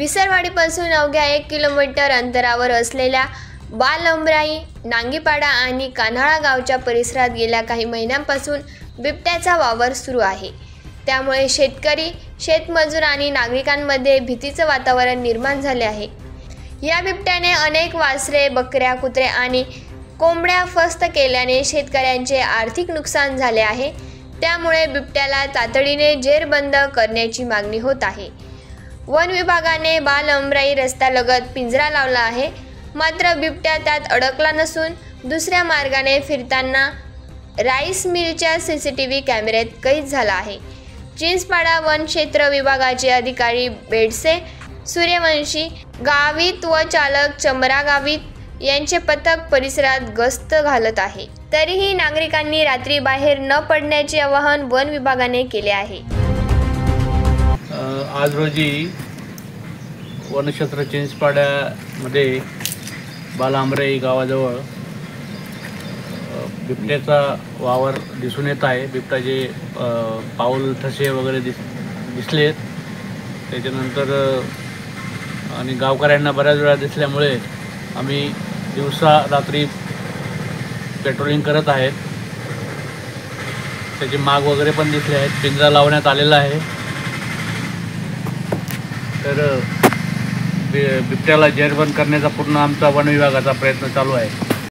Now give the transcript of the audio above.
विसरवाडीपासून अवघ्या 1 किलोमीटर अंतरावर असलेल्या बालअमराई, नांगीपाडा आणि कान्हाळा गावच्या परिसरात गेल्या काही महिन्यांपासून बिबट्याचा वावर सुरू आहे। त्यामुळे शेतकरी, शेतमजूर आणि नागरिकांमध्ये भीतीचे वातावरण निर्माण झाले आहे। या बिबट्याने अनेक वासरे, बकऱ्या, कुत्रे आणि कोंबड्या फस्त केल्याने शेतकऱ्यांचे आर्थिक नुकसान झाले आहे। त्यामुळे बिबट्याला तातडीने जेरबंद करण्याची मागणी होत आहे। वन विभागाने बालअमराई रस्त्यालगत पिंजरा लावला आहे, मात्र बिबट्या त्यात अडकला नसून दुसऱ्या मार्गाने फिरताना राईस मिलच्या CCTV कॅमेऱ्यात कैद झाला आहे। चिंचपाडा वन क्षेत्र विभागाचे अधिकारी बेडसे सूर्यवंशी, गावित व चालक चमरा गावित यांचे पथक परिसरात गस्त घालत आहे। तरीही नागरिकांनी रात्री बाहेर न पडण्याचे आवाहन वन विभागाने केले आहे। आज रोजी वनक्षेत्र चिंचपाड्यामध्ये बालअमराई गावाजवळ बिबट्याचा वावर दिसून येत आहे। बिबट्याचे पाऊल ठसे वगैरे दिसलेत। त्याच्यानंतर आणि गावकऱ्यांना बऱ्याच वेळा दिसल्यामुळे आम्ही दिवसा रात्री पेट्रोलिंग करत आहेत। त्याचे माग वगैरे पण दिसले आहेत। पिंजरा लावण्यात आलेला आहे। तर बिबट्याला जेरबंद करण्याचा पूर्ण आमचा वन विभागाचा प्रयत्न चालू आहे।